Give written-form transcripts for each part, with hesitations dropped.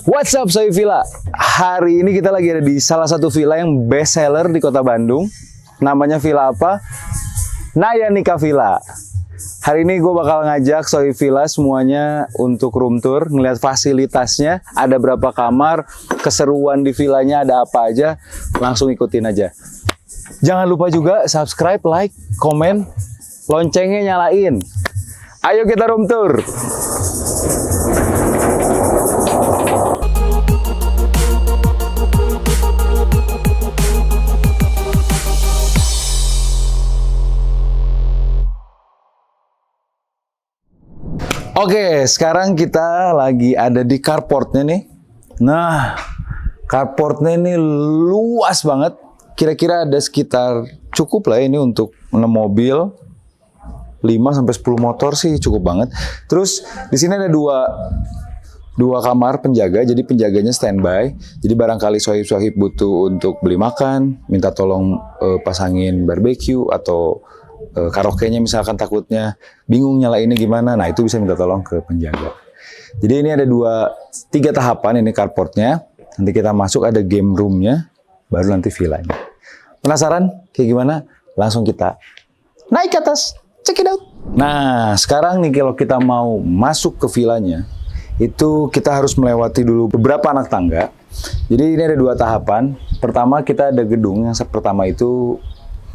What's up, Soy Villa? Hari ini kita lagi ada di salah satu villa yang best seller di kota Bandung. Namanya villa apa? Nayanika Villa. Hari ini gue bakal ngajak Soy Villa semuanya untuk room tour, ngeliat fasilitasnya, ada berapa kamar, keseruan di villanya ada apa aja, langsung ikutin aja. Jangan lupa juga subscribe, like, komen, loncengnya nyalain. Ayo kita room tour. Oke, sekarang kita lagi ada di carportnya nih. Nah, carportnya ini luas banget. Kira-kira ada sekitar cukup lah ini untuk 6 mobil. 5-10 motor sih cukup banget. Terus di sini ada dua kamar penjaga, jadi penjaganya standby. Jadi barangkali sohib-sohib butuh untuk beli makan, minta tolong pasangin barbeque atau karaoke-nya misalkan takutnya bingung nyalainnya gimana, nah itu bisa minta tolong ke penjaga. Jadi ini ada 3 tahapan ini carportnya. Nanti kita masuk ada game room-nya, baru nanti villanya. Penasaran kayak gimana? Langsung kita naik ke atas. Check it out. Nah, sekarang nih kalau kita mau masuk ke villanya, itu kita harus melewati dulu beberapa anak tangga. Jadi ini ada 2 tahapan. Pertama kita ada gedung, yang pertama itu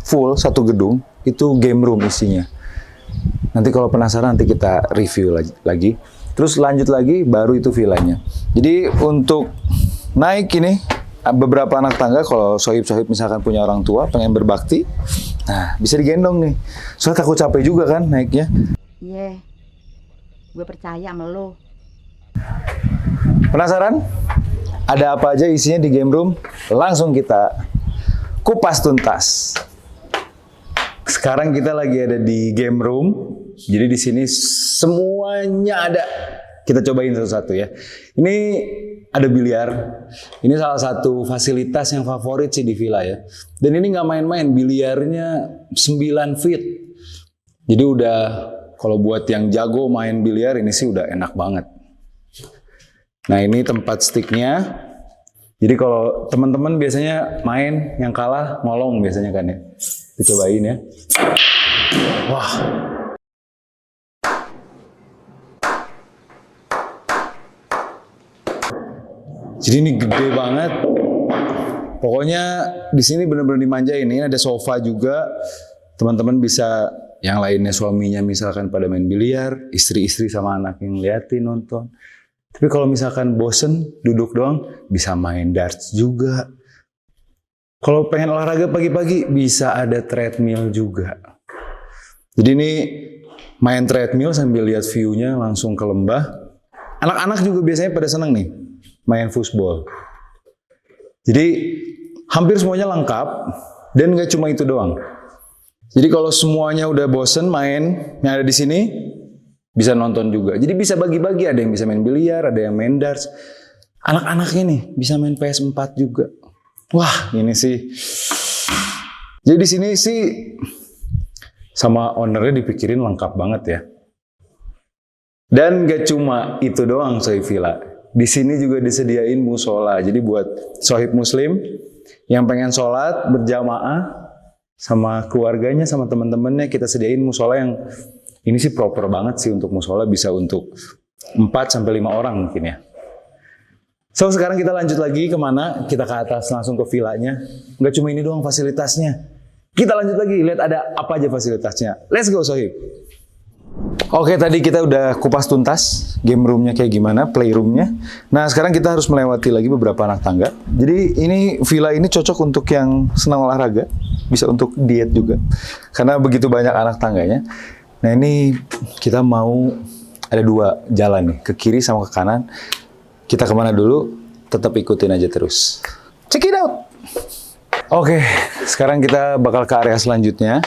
full, satu gedung, itu game room isinya. Nanti kalau penasaran nanti kita review lagi. Terus lanjut lagi, baru itu villanya. Jadi untuk naik ini, beberapa anak tangga, kalau sohib-sohib misalkan punya orang tua, pengen berbakti, nah bisa digendong nih. Soalnya takut capek juga kan naiknya. Iya, gue percaya sama lo. Penasaran? Ada apa aja isinya di game room? Langsung kita kupas tuntas. Sekarang kita lagi ada di game room. Jadi di sini semuanya ada. Kita cobain satu-satu ya. Ini ada biliar. Ini salah satu fasilitas yang favorit sih di villa ya. Dan ini nggak main-main, biliarnya 9 feet. Jadi udah, kalau buat yang jago main biliar ini sih udah enak banget. Nah ini tempat sticknya. Jadi kalau teman-teman biasanya main, yang kalah ngolong biasanya kan ya. Kita cobain ya. Wah. Jadi ini gede banget. Pokoknya di sini benar-benar dimanjain. Ini ada sofa juga. Teman-teman bisa, yang lainnya suaminya misalkan pada main biliar, istri-istri sama anak yang liatin nonton. Tapi kalau misalkan bosen duduk doang, bisa main darts juga. Kalau pengen olahraga pagi-pagi, bisa ada treadmill juga. Jadi ini main treadmill sambil lihat view-nya langsung ke lembah. Anak-anak juga biasanya pada seneng nih, main football. Jadi hampir semuanya lengkap, dan nggak cuma itu doang. Jadi kalau semuanya udah bosen main yang ada di sini, bisa nonton juga. Jadi bisa bagi-bagi, ada yang bisa main biliar, ada yang main darts. Anak-anaknya nih bisa main PS4 juga. Wah, ini sih. Jadi di sini sih sama ownernya dipikirin lengkap banget ya. Dan gak cuma itu doang Sohib Villa. Di sini juga disediain musola. Jadi buat sohib muslim yang pengen sholat berjamaah sama keluarganya, sama teman-temannya, kita sediain musola yang ini sih proper banget sih untuk musola, bisa untuk 4-5 orang mungkin ya. So sekarang kita lanjut lagi kemana? Kita ke atas langsung ke villanya. Nggak cuma ini doang fasilitasnya. Kita lanjut lagi, lihat ada apa aja fasilitasnya. Let's go Sohib. Oke, tadi kita udah kupas tuntas game roomnya kayak gimana, playroomnya. Nah sekarang kita harus melewati lagi beberapa anak tangga. Jadi ini villa ini cocok untuk yang senang olahraga, bisa untuk diet juga. Karena begitu banyak anak tangganya. Nah ini kita mau ada 2 jalan nih, ke kiri sama ke kanan. Kita kemana dulu? Tetap ikutin aja terus. Check it out! Oke, sekarang kita bakal ke area selanjutnya.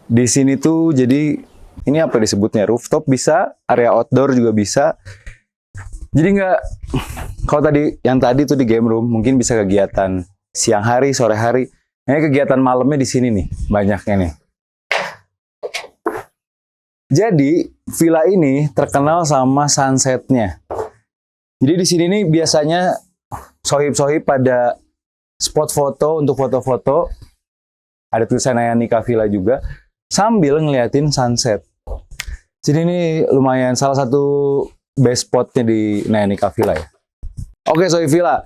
Di sini tuh jadi, ini apa disebutnya? Rooftop bisa, area outdoor juga bisa. Jadi nggak, kalau yang tadi tuh di game room, mungkin bisa kegiatan siang hari, sore hari. Nah, kegiatan malamnya di sini nih, banyaknya nih. Jadi, villa ini terkenal sama sunsetnya. Jadi di sini nih biasanya sohib-sohib pada spot foto untuk foto-foto. Ada tulisan Nayanika Villa juga sambil ngeliatin sunset. Jadi ini lumayan salah satu best spotnya di Nayanika Villa ya. Oke, Sohib Villa.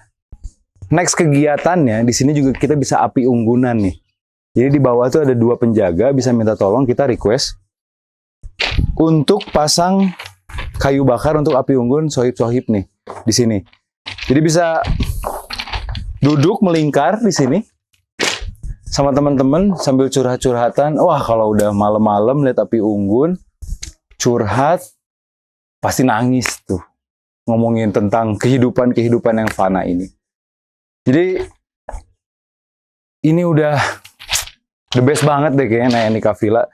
Next kegiatannya di sini juga kita bisa api unggunan nih. Jadi di bawah tuh ada 2 penjaga, bisa minta tolong, kita request untuk pasang kayu bakar untuk api unggun sohib-sohib nih di sini. Jadi bisa duduk melingkar di sini sama teman-teman sambil curhat-curhatan. Wah, kalau udah malam-malam lihat api unggun, curhat, pasti nangis tuh. Ngomongin tentang kehidupan yang fana ini. Jadi ini udah the best banget deh kayaknya Nayanika Villa.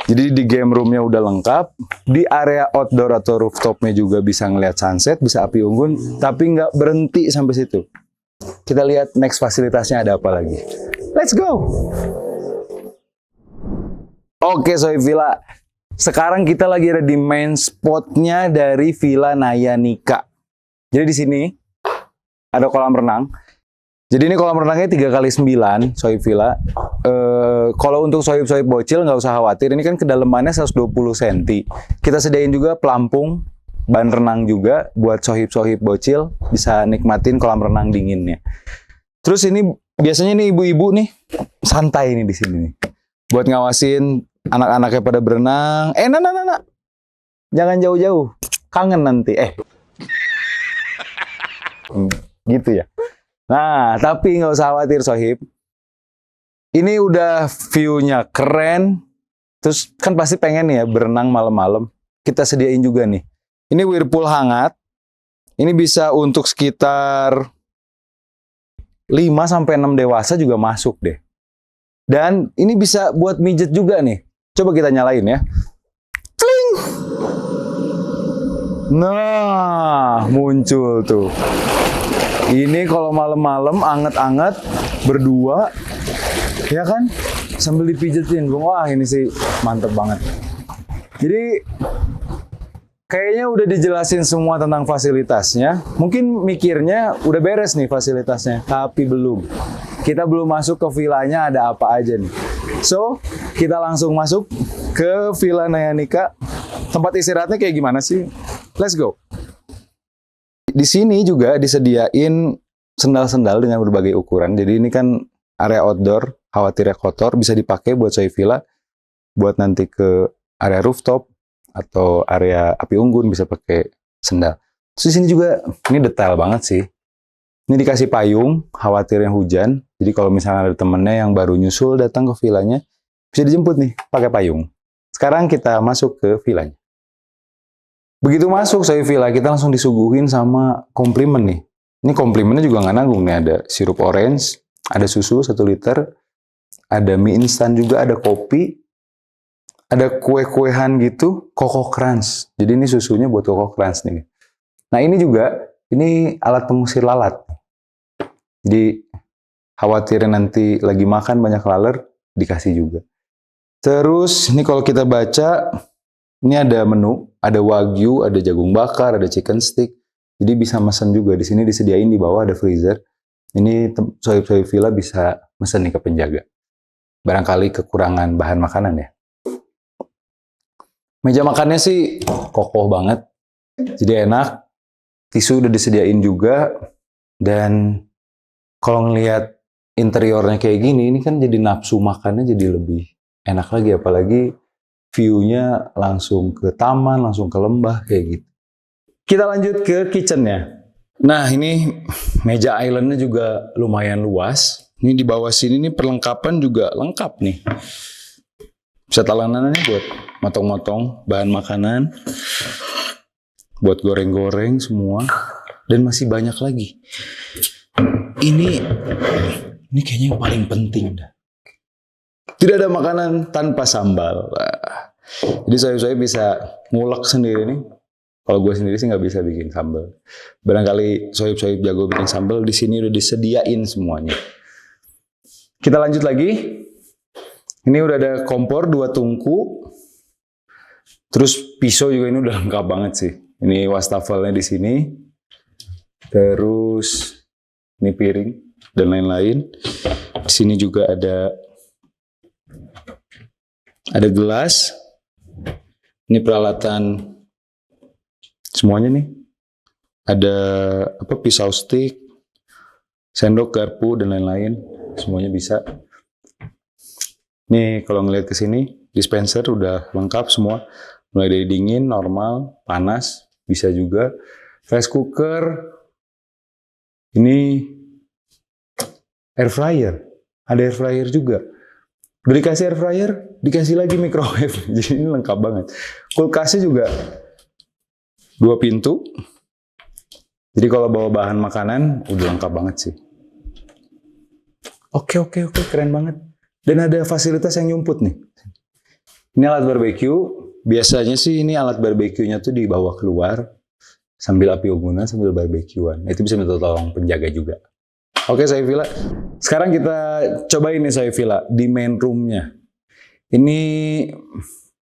Jadi di game roomnya udah lengkap, di area outdoor atau rooftopnya juga bisa ngeliat sunset, bisa api unggun, tapi nggak berhenti sampai situ. Kita lihat next fasilitasnya ada apa lagi. Let's go! Oke, Sohib Villa. Sekarang kita lagi ada di main spotnya dari Villa Nayanika. Jadi di sini ada kolam renang. Jadi ini kolam renangnya 3x9, Sohib Villa. Kalau untuk sohib-sohib bocil nggak usah khawatir. Ini kan kedalamannya 120 cm. Kita sediain juga pelampung, ban renang juga buat sohib-sohib bocil bisa nikmatin kolam renang dinginnya. Terus ini biasanya nih ibu-ibu nih santai nih di sini nih. Buat ngawasin anak-anaknya pada berenang. Nak. Jangan jauh-jauh. Kangen nanti. Gitu ya. Nah, tapi nggak usah khawatir sohib. Ini udah view-nya keren. Terus kan pasti pengen ya berenang malam-malam. Kita sediain juga nih. Ini whirlpool hangat. Ini bisa untuk sekitar 5-6 dewasa juga masuk deh. Dan ini bisa buat mijet juga nih. Coba kita nyalain ya. Kling! Nah, muncul tuh. Ini kalau malam-malam anget-anget berdua, ya kan? Sambil dipijetin, wah ini sih mantep banget. Jadi kayaknya udah dijelasin semua tentang fasilitasnya. Mungkin mikirnya udah beres nih fasilitasnya, tapi belum. Kita belum masuk ke villanya ada apa aja nih. So, kita langsung masuk ke Villa Nayanika. Tempat istirahatnya kayak gimana sih? Let's go. Di sini juga disediain sendal-sendal dengan berbagai ukuran. Jadi ini kan area outdoor, khawatirnya kotor, bisa dipakai buat Sohib Villa, buat nanti ke area rooftop atau area api unggun bisa pakai sendal. Terus di sini juga ini detail banget sih. Ini dikasih payung, khawatirnya hujan. Jadi kalau misalnya ada temennya yang baru nyusul datang ke villanya, bisa dijemput nih pakai payung. Sekarang kita masuk ke villanya. Begitu masuk Sohib Villa, kita langsung disuguhin sama komplimen nih. Ini komplimennya juga nggak nanggung nih. Ada sirup orange, ada susu 1 liter, ada mie instan juga, ada kopi, ada kue-kuehan gitu, Koko Crunch. Jadi ini susunya buat Koko Crunch nih. Nah ini juga, ini alat pengusir lalat. Jadi khawatirnya nanti lagi makan banyak laler, dikasih juga. Terus ini kalau kita baca, ini ada menu, ada wagyu, ada jagung bakar, ada chicken stick. Jadi bisa mesen juga. Di sini disediain di bawah ada freezer. Ini Sohib-sohib Villa bisa mesen nih ke penjaga. Barangkali kekurangan bahan makanan ya. Meja makannya sih kokoh banget. Jadi enak. Tisu udah disediain juga. Dan kalau ngelihat interiornya kayak gini, ini kan jadi nafsu makannya jadi lebih enak lagi. Apalagi view-nya langsung ke taman, langsung ke lembah kayak gitu. Kita lanjut ke kitchen-nya. Nah, ini meja island-nya juga lumayan luas. Ini di bawah sini nih perlengkapan juga lengkap nih. Bisa talanannya buat motong-motong bahan makanan, buat goreng-goreng semua, dan masih banyak lagi. Ini kayaknya yang paling penting dah. Tidak ada makanan tanpa sambal. Jadi saya bisa ngulek sendiri nih. Kalau gue sendiri sih nggak bisa bikin sambal. Barangkali sohib-sohib jago bikin sambal, di sini udah disediain semuanya. Kita lanjut lagi. Ini udah ada kompor 2 tungku. Terus pisau juga ini udah lengkap banget sih. Ini wastafelnya di sini. Terus ini piring dan lain-lain. Di sini juga ada gelas. Ini peralatan semuanya nih. Ada pisau stick, sendok, garpu dan lain-lain. Semuanya bisa. Nih kalau ngelihat ke sini, dispenser udah lengkap semua. Mulai dari dingin, normal, panas, bisa juga. Rice cooker. Ini air fryer. Ada air fryer juga. Udah dikasih air fryer, dikasih lagi microwave. Jadi ini lengkap banget. Kulkasnya juga 2 pintu. Jadi kalau bawa bahan makanan, udah lengkap banget sih. Oke, keren banget. Dan ada fasilitas yang nyumput nih. Ini alat barbeque. Biasanya sih ini alat barbeque-nya tuh dibawa keluar sambil api unggunan, sambil barbekyuan. Itu bisa minta tolong penjaga juga. Oke, saya Villa. Sekarang kita cobain nih saya Villa di main room-nya. Ini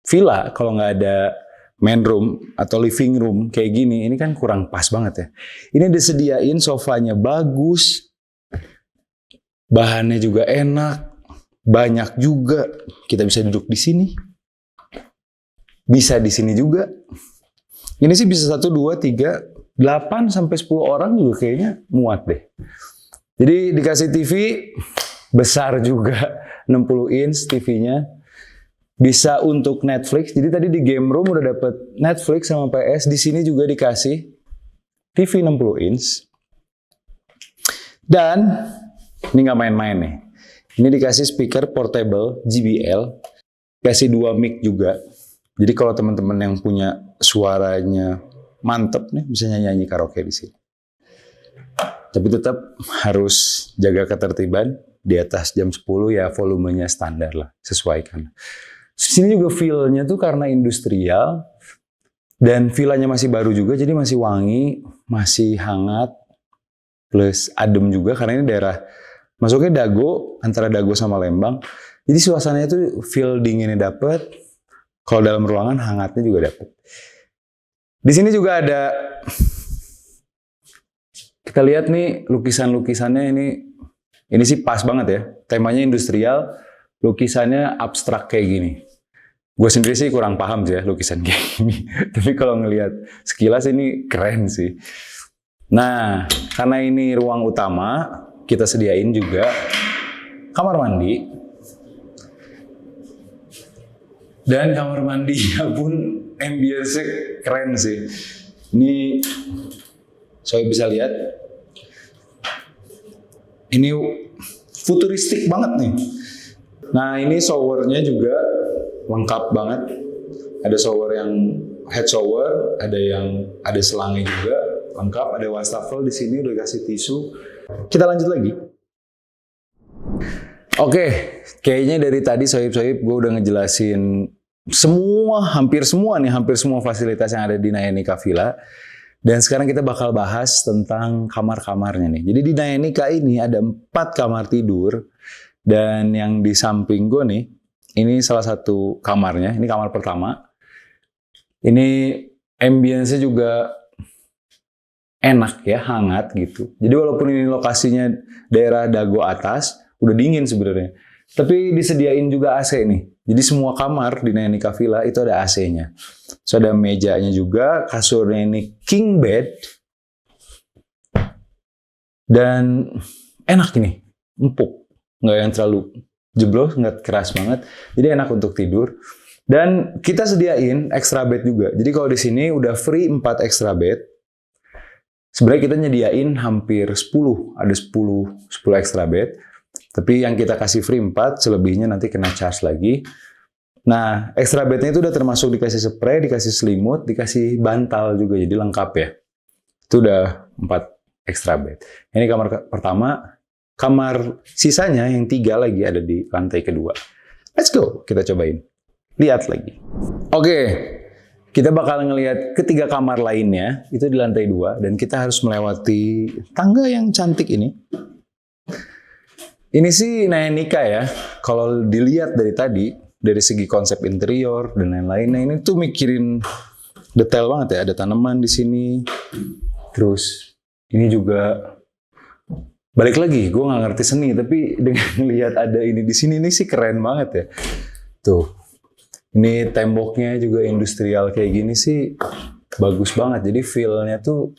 villa kalau nggak ada main room atau living room kayak gini, ini kan kurang pas banget ya. Ini disediain sofanya bagus, bahannya juga enak, banyak juga. Kita bisa duduk di sini, bisa di sini juga. Ini sih bisa 1, 2, 3, 8 sampai 10 orang juga kayaknya muat deh. Jadi dikasih TV besar juga, 60 inch TV-nya. Bisa untuk Netflix. Jadi tadi di game room udah dapet Netflix sama PS. Di sini juga dikasih TV 60 inch. Dan ini nggak main-main nih. Ini dikasih speaker portable JBL. Kasih 2 mic juga. Jadi kalau teman-teman yang punya suaranya mantep nih, bisa nyanyi karaoke di sini. Tapi tetap harus jaga ketertiban. Di atas jam 10 ya volumenya standar lah, sesuaikan. Sini juga feel-nya tuh karena industrial dan villanya masih baru juga, jadi masih wangi, masih hangat, plus adem juga karena ini daerah masuknya Dago, antara Dago sama Lembang. Jadi suasananya tuh feel dinginnya dapet, kalau dalam ruangan hangatnya juga dapet. Di sini juga ada, kita lihat nih lukisan-lukisannya ini sih pas banget ya. Temanya industrial, lukisannya abstrak kayak gini. Gue sendiri sih kurang paham sih ya lukisan kayak gini. Tapi kalau ngelihat sekilas ini keren sih. Nah, karena ini ruang utama, kita sediain juga kamar mandi. Dan kamar mandinya pun ambience-nya keren sih. Ini saya bisa lihat. Ini futuristik banget nih. Nah, ini showernya juga lengkap banget. Ada shower yang head shower, ada selangnya juga lengkap. Ada wastafel di sini udah kasih tisu. Kita lanjut lagi. Oke, kayaknya dari tadi sohib-sohib gue udah ngejelasin hampir semua fasilitas yang ada di Nayanika Villa. Dan sekarang kita bakal bahas tentang kamar-kamarnya nih. Jadi di Nayanika ini ada 4 kamar tidur. Dan yang di samping gue nih, ini salah satu kamarnya. Ini kamar pertama. Ini ambience-nya juga enak ya, hangat gitu. Jadi walaupun ini lokasinya daerah Dago atas, udah dingin sebenarnya. Tapi disediain juga AC nih. Jadi semua kamar di Nayanika Villa itu ada AC-nya. So ada mejanya juga, kasurnya ini king bed. Dan enak ini, empuk. Nggak yang terlalu jeblos, nggak keras banget. Jadi enak untuk tidur. Dan kita sediain extra bed juga. Jadi kalau di sini udah free 4 extra bed. Sebenarnya kita nyediain hampir 10. Ada 10 extra bed. Tapi yang kita kasih free 4, selebihnya nanti kena charge lagi. Nah, extra bednya itu udah termasuk dikasih spray, dikasih selimut, dikasih bantal juga. Jadi lengkap ya. Itu udah 4 extra bed. Ini kamar pertama. Kamar sisanya yang 3 lagi ada di lantai kedua. Let's go, kita cobain. Lihat lagi. Oke, kita bakal ngelihat ketiga kamar lainnya. Itu di lantai 2. Dan kita harus melewati tangga yang cantik ini. Ini sih Nayanika ya. Kalau dilihat dari tadi, dari segi konsep interior dan lain-lain, nah ini tuh mikirin detail banget ya. Ada tanaman di sini. Terus Ini juga balik lagi, gue nggak ngerti seni, tapi dengan lihat ada ini di sini ini sih keren banget ya. Tuh, ini temboknya juga industrial kayak gini sih bagus banget. Jadi feel-nya tuh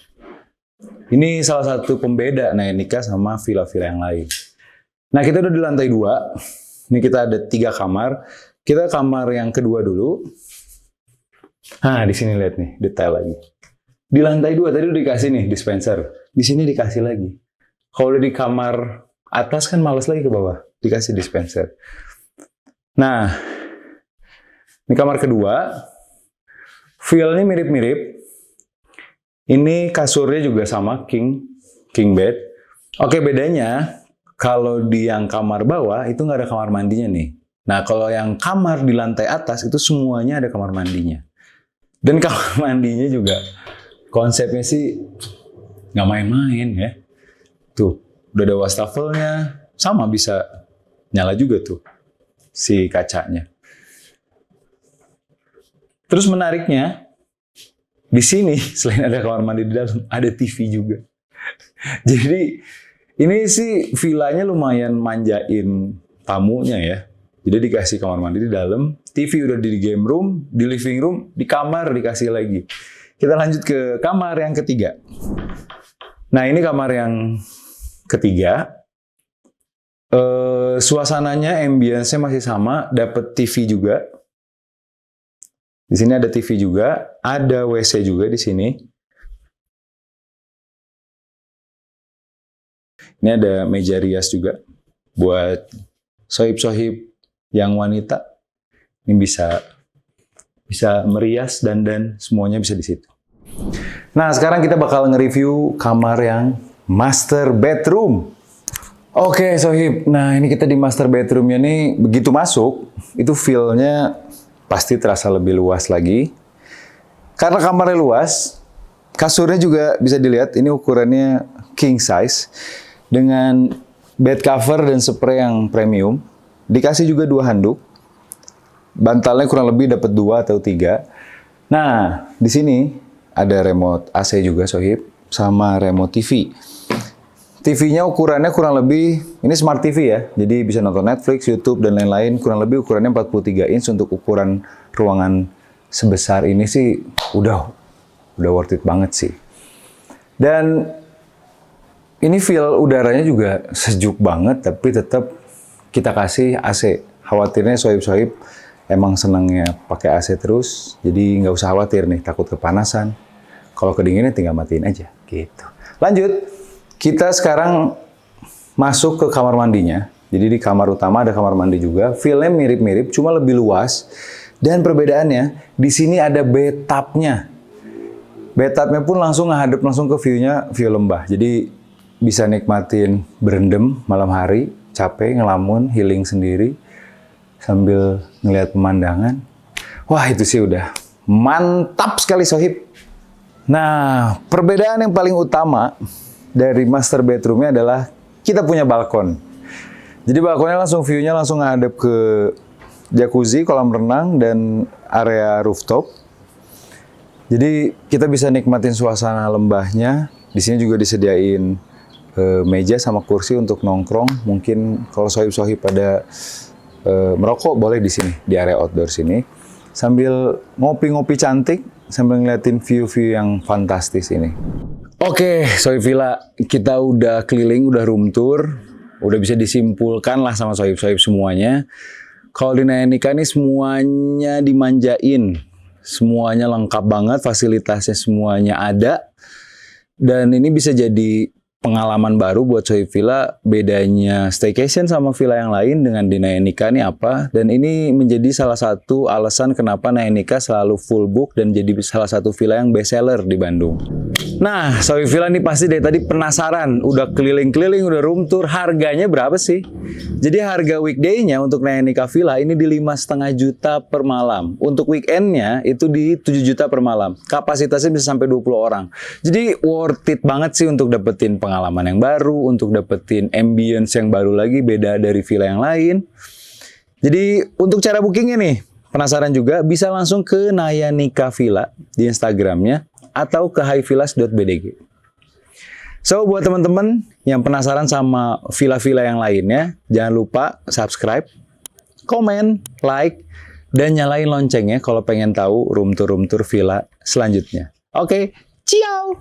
ini salah satu pembeda Naenica sama villa-villa yang lain. Nah, kita udah di lantai 2. Ini kita ada 3 kamar. Kita kamar yang kedua dulu. Nah, di sini lihat nih, detail lagi. Di lantai 2 tadi udah dikasih nih dispenser. Di sini dikasih lagi. Kalau udah di kamar atas kan males lagi ke bawah. Dikasih dispenser. Nah, ini kamar kedua. Feel-nya mirip-mirip. Ini kasurnya juga sama, king bed. Oke, bedanya kalau di yang kamar bawah itu nggak ada kamar mandinya nih. Nah, kalau yang kamar di lantai atas itu semuanya ada kamar mandinya. Dan kamar mandinya juga konsepnya sih nggak main-main ya. Tuh, udah ada wastafelnya, sama bisa nyala juga tuh si kacanya. Terus menariknya, di sini selain ada kamar mandi di dalam, ada TV juga. Jadi ini sih villanya lumayan manjain tamunya ya. Jadi dikasih kamar mandi di dalam, TV udah di game room, di living room, di kamar dikasih lagi. Kita lanjut ke kamar yang ketiga. Nah, ini kamar yang ketiga. Suasananya, ambience-nya masih sama, dapat TV juga. Di sini ada TV juga, ada WC juga di sini. Ini ada meja rias juga buat sohib-sohib yang wanita. Ini bisa merias dan semuanya bisa di situ. Nah, sekarang kita bakal nge-review kamar yang master bedroom. Oke, sohib. Nah, ini kita di master bedroomnya nih, begitu masuk, itu feel-nya pasti terasa lebih luas lagi. Karena kamarnya luas, kasurnya juga bisa dilihat, ini ukurannya king size. Dengan bed cover dan spray yang premium. Dikasih juga 2 handuk. Bantalnya kurang lebih dapat 2 atau 3. Nah, di sini ada remote AC juga, sohib. Sama remote TV. TV-nya ukurannya kurang lebih, ini smart TV ya, jadi bisa nonton Netflix, YouTube, dan lain-lain. Kurang lebih ukurannya 43 inch untuk ukuran ruangan sebesar ini sih udah worth it banget sih. Dan ini feel udaranya juga sejuk banget, tapi tetap kita kasih AC. Khawatirnya sohib-sohib emang senangnya pakai AC terus, jadi nggak usah khawatir nih, takut kepanasan. Kalau kedinginan tinggal matiin aja, gitu. Lanjut. Kita sekarang masuk ke kamar mandinya. Jadi di kamar utama ada kamar mandi juga. Feel-nya mirip-mirip, cuma lebih luas. Dan perbedaannya, di sini ada bathtub-nya. Bathtub-nya pun langsung ngadep langsung ke view-nya, view lembah. Jadi bisa nikmatin berendam malam hari, capek, ngelamun, healing sendiri. Sambil ngelihat pemandangan. Wah, itu sih udah mantap sekali, sohib. Nah, perbedaan yang paling utama dari master bedroomnya adalah kita punya balkon. Jadi balkonnya langsung view-nya langsung ngadep ke jacuzzi, kolam renang, dan area rooftop. Jadi kita bisa nikmatin suasana lembahnya. Di sini juga disediain meja sama kursi untuk nongkrong. Mungkin kalau sohib-sohib pada merokok boleh di sini, di area outdoor sini. Sambil ngopi-ngopi cantik, sambil ngeliatin view-view yang fantastis ini. Oke, sohib villa, kita udah keliling, udah room tour, udah bisa disimpulkan lah sama sohib-sohib semuanya. Kalau di Naenica ini semuanya dimanjain, semuanya lengkap banget, fasilitasnya semuanya ada. Dan ini bisa jadi pengalaman baru buat sohib villa. Bedanya staycation sama villa yang lain dengan di Naenica ini apa? Dan ini menjadi salah satu alasan kenapa Naenica selalu full book dan jadi salah satu villa yang best seller di Bandung. Nah, sohib villa ini pasti dari tadi penasaran, udah keliling-keliling, udah room tour, harganya berapa sih? Jadi harga weekday-nya untuk Naenica Villa ini di 5,5 juta per malam. Untuk weekend-nya itu di 7 juta per malam. Kapasitasnya bisa sampai 20 orang. Jadi worth it banget sih untuk dapetin pengalaman yang baru, untuk dapetin ambience yang baru lagi, beda dari villa yang lain. Jadi untuk cara bookingnya nih, penasaran juga, bisa langsung ke Naenica Villa di Instagramnya, atau ke highvillas.bdg. So, buat teman-teman yang penasaran sama villa-villa yang lainnya, jangan lupa subscribe, komen, like, dan nyalain loncengnya kalau pengen tahu room tour villa selanjutnya. Oke, ciao!